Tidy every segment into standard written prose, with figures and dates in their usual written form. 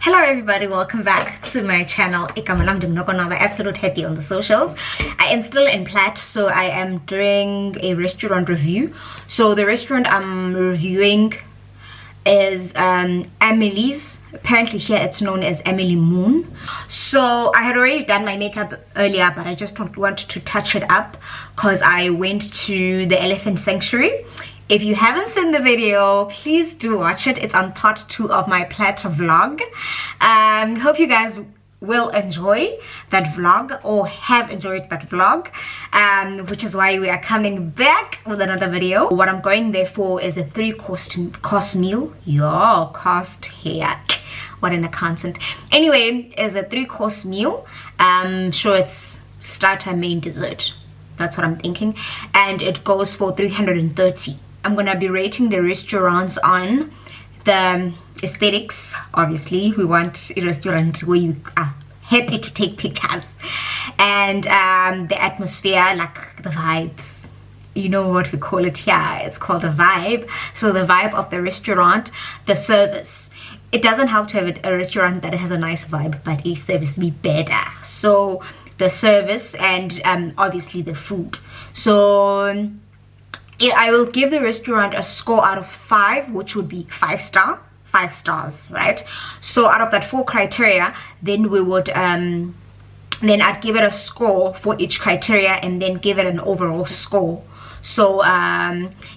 Hello everybody, welcome back to my channel. Abslt-Happy on the socials. I am still in Platt, so I am doing a restaurant review. So the restaurant I'm reviewing is Emily's. Apparently here it's known as Emily Moon. So I had already done my makeup earlier, but I just wanted to touch it up because I went to the elephant sanctuary. If you haven't seen the video, please do watch it. It's on part 2 of my Platt vlog. Hope you guys will enjoy that vlog or have enjoyed that vlog, which is why we are coming back with another video. What I'm going there for is a 3-course meal. Your cost here. What an accountant. Anyway, is a 3-course meal. Sure, it's starter, main, dessert. That's what I'm thinking. And it goes for 330. I'm gonna be rating the restaurants on the aesthetics. Obviously, we want a restaurant where you are happy to take pictures, and the atmosphere, like the vibe. You know what we call it here, it's called a vibe. So the vibe of the restaurant, the service. It doesn't help to have a restaurant that has a nice vibe, but its service be better. So the service and obviously the food. So I will give the restaurant a score out of 5, which would be 5 stars, right? So out of that 4 criteria, then we would then I'd give it a score for each criteria and then give it an overall score. So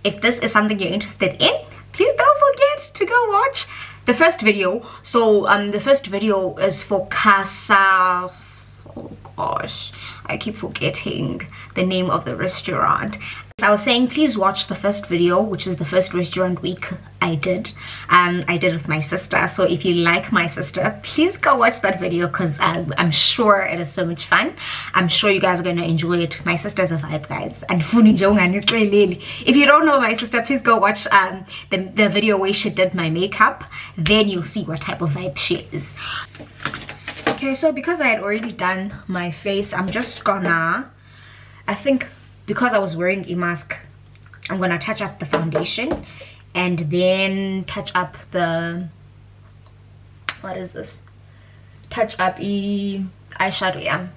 if this is something you're interested in, please don't forget to go watch the first video. So the first video is for Casa. Oh gosh, I keep forgetting the name of the restaurant. I was saying, please watch the first video, which is the first restaurant week I did. I did with my sister. So if you like my sister, please go watch that video because I'm sure it is so much fun. I'm sure you guys are going to enjoy it. My sister's a vibe, guys. And if you don't know my sister, please go watch the video where she did my makeup. Then you'll see what type of vibe she is. Okay, so because I had already done my face, I'm just gonna, I think because I was wearing a mask, I'm gonna touch up the foundation and then touch up the, what is this? Touch up the eyeshadow, yeah.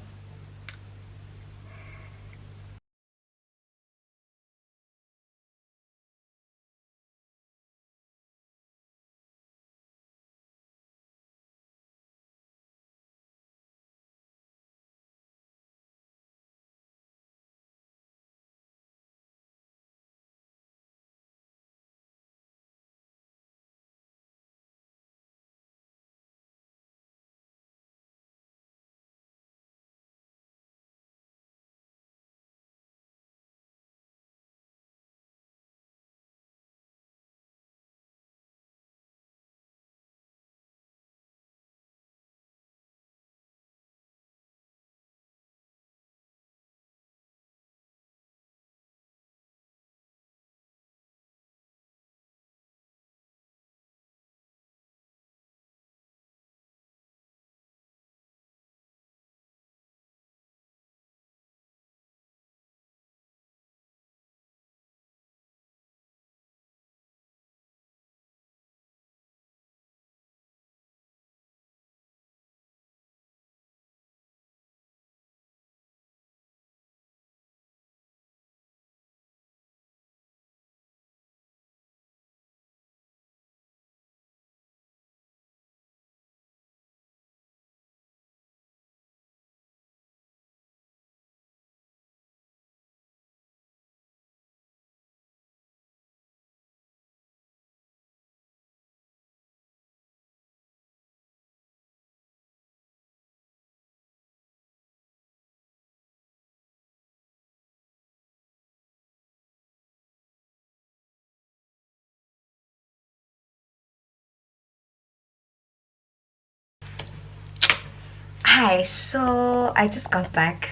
Hi, so I just got back.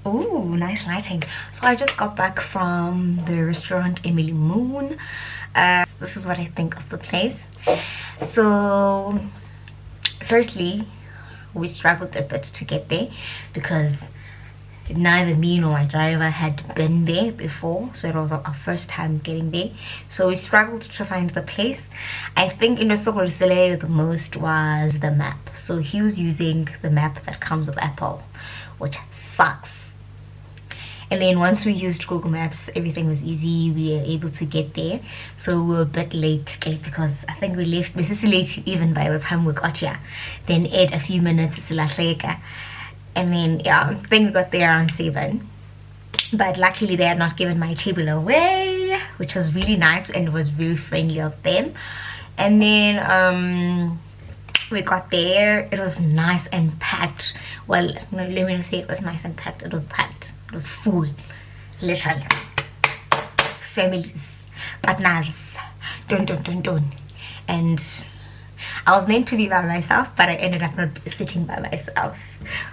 Oh, nice lighting. So I just got back from the restaurant Emily Moon. This is what I think of the place. So firstly, we struggled a bit to get there because neither me nor my driver had been there before, so it was our first time getting there. So we struggled to find the place. I think in the most was the map. So he was using the map that comes with Apple, which sucks. And then once we used Google Maps, everything was easy. We were able to get there. So we were a bit late because I think we left this is late even by the time we got here. Then ate a few minutes to Lahleka. And then yeah, I think we got there around 7. But luckily they had not given my table away, which was really nice and it was very friendly of them. And then we got there. It was nice and packed. Well, no, let me not say it was nice and packed. It was packed. It was full, literally. Families, partners, dun. And I was meant to be by myself, but I ended up not sitting by myself,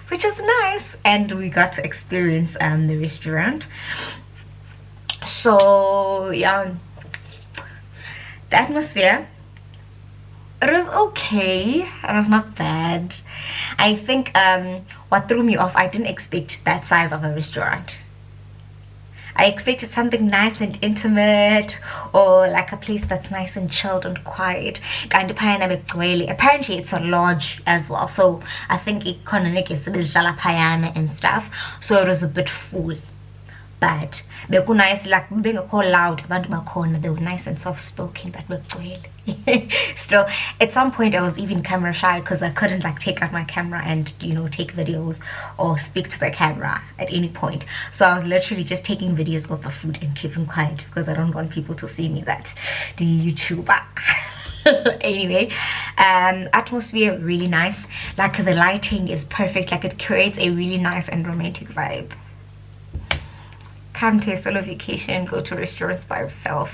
which was nice. And we got to experience the restaurant. So yeah, the atmosphere, it was okay. It was not bad. I think what threw me off, I didn't expect that size of a restaurant. I expected something nice and intimate, or like a place that's nice and chilled and quiet. Apparently it's a lodge as well, so I think it and stuff, so it was a bit full. But they were nice, like being called loud, they were nice and soft spoken, but still at some point I was even camera shy because I couldn't like take out my camera and take videos or speak to the camera at any point. So I was literally just taking videos of the food and keeping quiet because I don't want people to see me that the YouTuber. Anyway, atmosphere really nice, like the lighting is perfect, like it creates a really nice and romantic vibe. Come to a solo vacation, go to restaurants by yourself.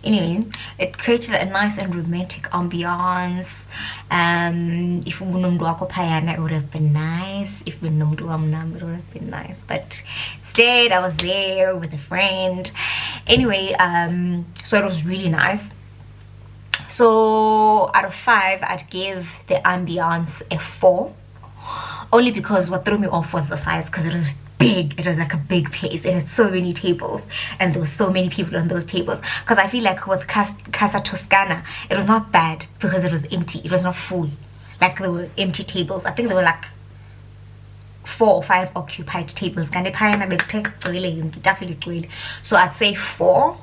Anyway, it created a nice and romantic ambiance. If it would have been nice. If it would have been nice. But instead, I was there with a friend. Anyway, so it was really nice. So out of 5, I'd give the ambiance a 4. Only because what threw me off was the size, because it was big. It was like a big place. It had so many tables and there were so many people on those tables, because I feel like with Casa Toscana it was not bad because it was empty. It was not full, like there were empty tables. I think there were like 4 or 5 occupied tables. So I'd say 4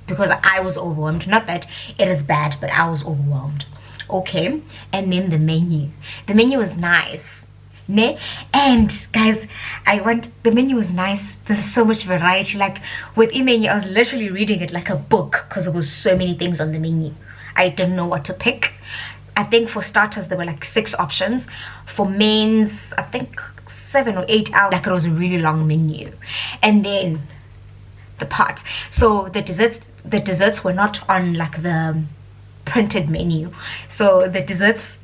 because I was overwhelmed. Not that it is bad, but I was overwhelmed. Okay. And then the menu was nice. And guys, the menu was nice. There's so much variety. Like with menu, I was literally reading it like a book because there was so many things on the menu. I didn't know what to pick. I think for starters there were like 6 options. For mains, I think 7 or 8 out. Like it was a really long menu. And then the parts. So the desserts were not on like the printed menu. So the desserts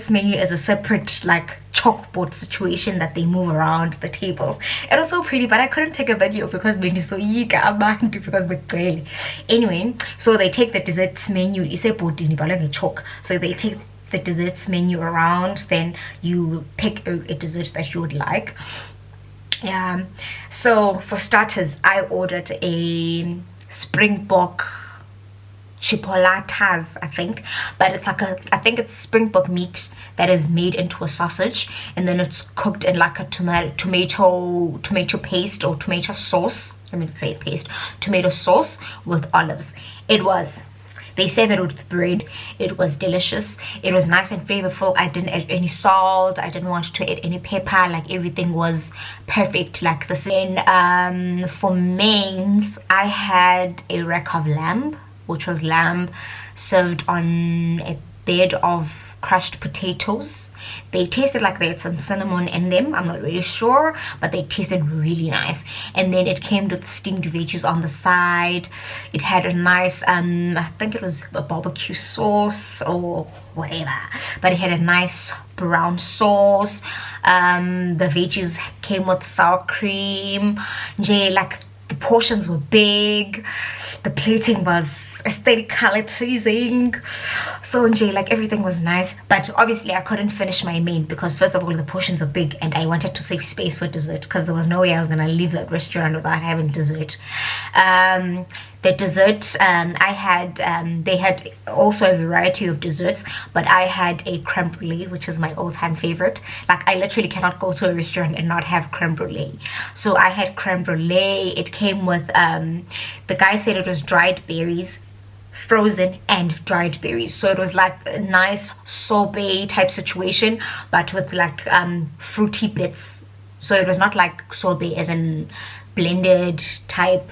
menu is a separate like chalkboard situation that they move around the tables. It was so pretty, but I couldn't take a video because anyway, so they take the desserts menu, so they take the desserts menu around, then you pick a dessert that you would like. So for starters, I ordered a springbok chipolatas, I think, but it's like I think it's springbok meat that is made into a sausage, and then it's cooked in like a tomato paste or tomato sauce. Let me say paste, tomato sauce with olives. They serve it with bread. It was delicious. It was nice and flavorful. I didn't add any salt. I didn't want to add any pepper. Like everything was perfect. Like the same. For mains, I had a rack of lamb, which was lamb served on a bed of crushed potatoes. They tasted like they had some cinnamon in them. I'm not really sure, but they tasted really nice. And then it came with steamed veggies on the side. It had a nice I think it was a barbecue sauce or whatever, but it had a nice brown sauce. The veggies came with sour cream. Like the portions were big. The plating was aesthetically pleasing. So nje, like everything was nice, but obviously I couldn't finish my main because first of all the portions are big and I wanted to save space for dessert because there was no way I was gonna leave that restaurant without having dessert. The dessert, they had also a variety of desserts, but I had a creme brulee, which is my all-time favorite. Like I literally cannot go to a restaurant and not have creme brulee. So I had creme brulee. It came with the guy said it was dried berries, frozen and dried berries, so it was like a nice sorbet type situation but with like fruity bits. So it was not like sorbet as in blended type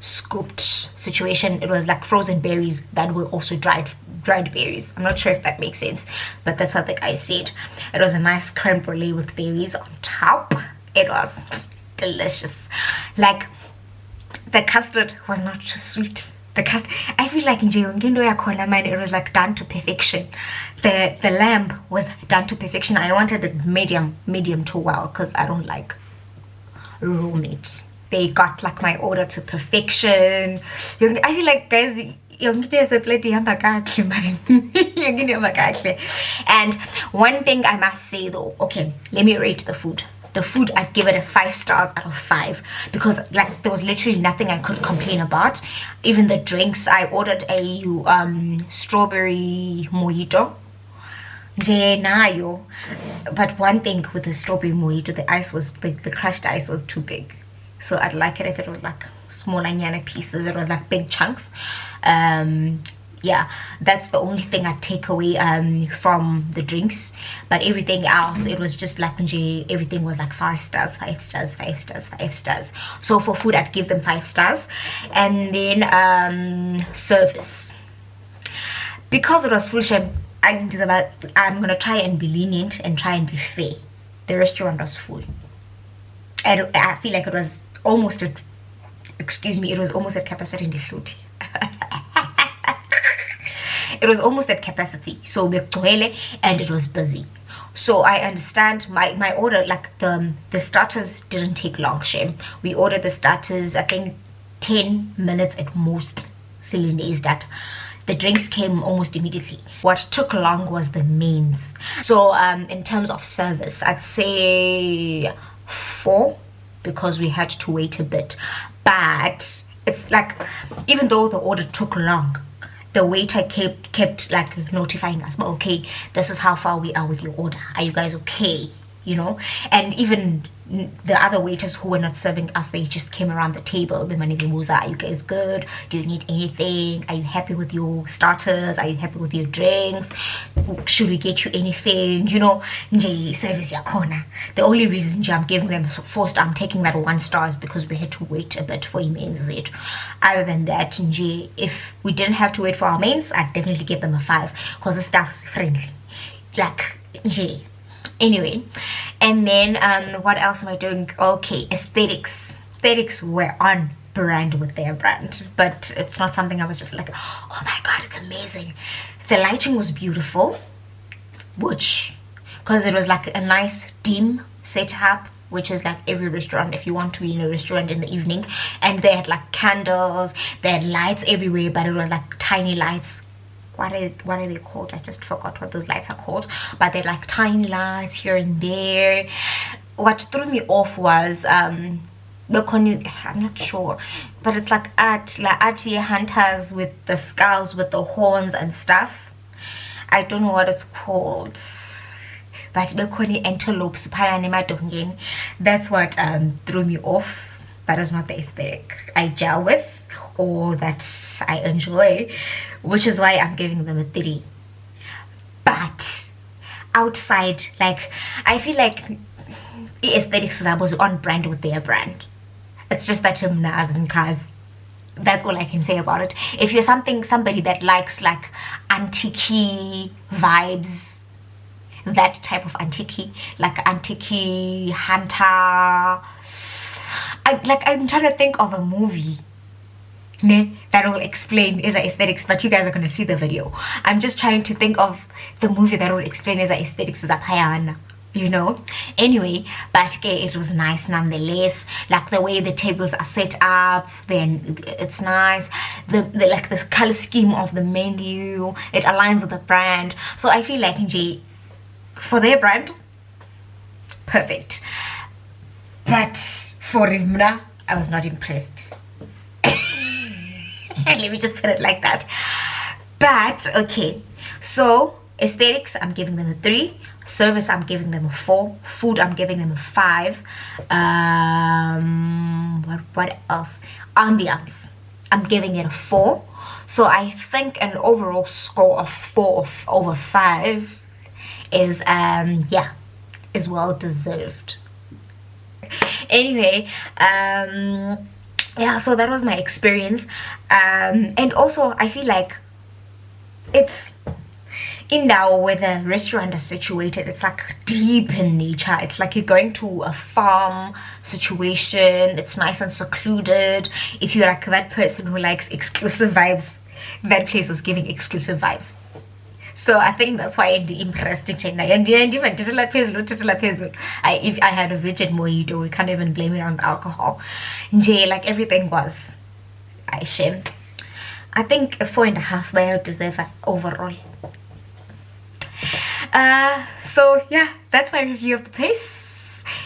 scooped situation. It was like frozen berries that were also dried berries. I'm not sure if that makes sense, but that's what the guy said. It was a nice creme brulee with berries on top. It was delicious. Like the custard was not too sweet. I feel like in it was like done to perfection. The lamb was done to perfection. I wanted it medium to well because I don't like raw meat. They got like my order to perfection. I feel like, guys, and one thing I must say though, okay, let me rate the food. The food, I'd give it a 5 stars out of 5 because like there was literally nothing I could complain about. Even the drinks, I ordered a strawberry mojito. But one thing with the strawberry mojito, the ice was big, the crushed ice was too big. So I'd like it if it was like small anyana pieces. It was like big chunks. Yeah, that's the only thing I take away from the drinks. But everything else, it was just like everything was like 5 stars, 5 stars, 5 stars, 5 stars. So for food, I'd give them 5 stars. And then service, because it was full shame, I'm gonna try and be lenient and try and be fair. The restaurant was full. I feel like it was almost at, it was almost at capacity in the food. It was almost at capacity, so and it was busy. So I understand my order, like the starters didn't take long, shame. We ordered the starters, I think 10 minutes at most. Cylinder is that the drinks came almost immediately. What took long was the mains. So in terms of service, I'd say 4 because we had to wait a bit. But it's like, even though the order took long, the waiter kept like notifying us, but okay, this is how far we are with your order. Are you guys okay? You know, and even the other waiters who were not serving us, they just came around the table. Are you guys good? Do you need anything? Are you happy with your starters? Are you happy with your drinks? Should we get you anything? You know, service ya corner. The only reason I'm giving them first, I'm taking that 1 star is because we had to wait a bit for mains. Other than that, if we didn't have to wait for our mains, I'd definitely give them a 5 because the staff's friendly. Like, anyway, and then what else am I doing? Okay, aesthetics were on brand with their brand, but it's not something I was just like, oh my god, it's amazing. The lighting was beautiful, which, because it was like a nice dim setup, which is like every restaurant if you want to be in a restaurant in the evening. And they had like candles, they had lights everywhere, but it was like tiny lights. What are they called? I just forgot what those lights are called, but they're like tiny lights here and there. What threw me off was I'm not sure, but it's like archery hunters with the skulls with the horns and stuff. I don't know what it's called, but antelopes. That's what threw me off. That is not the aesthetic I gel with or that I enjoy, which is why I'm giving them a 3. But outside, like, I feel like aesthetics is on brand with their brand. It's just that Nas and cars. That's all I can say about it. If you're somebody that likes like antique vibes, that type of antique, like antique hunter, I'm trying to think of a movie that will explain is aesthetics, but you guys are going to see the video. I'm just trying to think of the movie that will explain is aesthetics is a payana. you know. Anyway, but okay, it was nice nonetheless. Like the way the tables are set up, then it's nice. The like the color scheme of the menu, it aligns with the brand. So I feel like NJ, for their brand, perfect. But for Rimna, I was not impressed. Let me just put it like that. But okay, so aesthetics, I'm giving them a 3. Service, I'm giving them a 4. Food, I'm giving them a 5. What else? Ambience, I'm giving it a 4. So I think an overall score of 4 over 5 is yeah, is well deserved. Anyway, yeah, so that was my experience. And also I feel like it's in now where the restaurant is situated, it's like deep in nature. It's like you're going to a farm situation. It's nice and secluded. If you're like that person who likes exclusive vibes, that place was giving exclusive vibes. So I think that's why I'm impressed in China. And even if I had a virgin mojito, we can't even blame it on the alcohol. Like everything was. I shame. I think a 4.5 by I deserve overall. So yeah, that's my review of the place.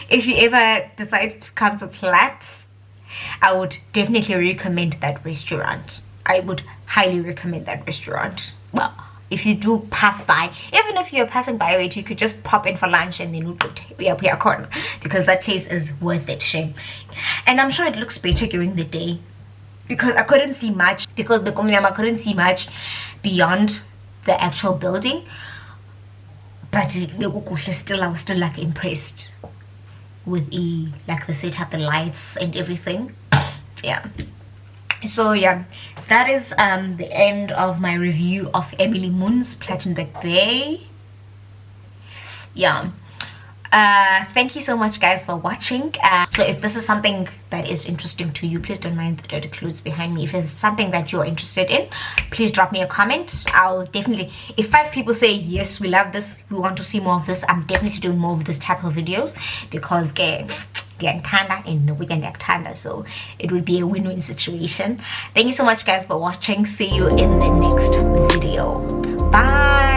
If you ever decide to come to Platt, I would definitely recommend that restaurant. I would highly recommend that restaurant. Well, if you do pass by, even if you're passing by it, you could just pop in for lunch and then we are corner, because that place is worth it, shame. And I'm sure it looks better during the day, because I couldn't see much, because the Komyama couldn't see much beyond the actual building. But still, I was still like impressed with like the setup, the lights and everything. Yeah. So yeah, that is the end of my review of Emily Moon's Plettenberg Bay. Yeah. Thank you so much guys for watching. So if this is something that is interesting to you, please don't mind the dirty clothes behind me. If it's something that you're interested in, please drop me a comment. I'll definitely, if 5 people say yes, we love this, we want to see more of this, I'm definitely doing more of this type of videos, because so it would be a win-win situation. Thank you so much guys for watching. See you in the next video. Bye.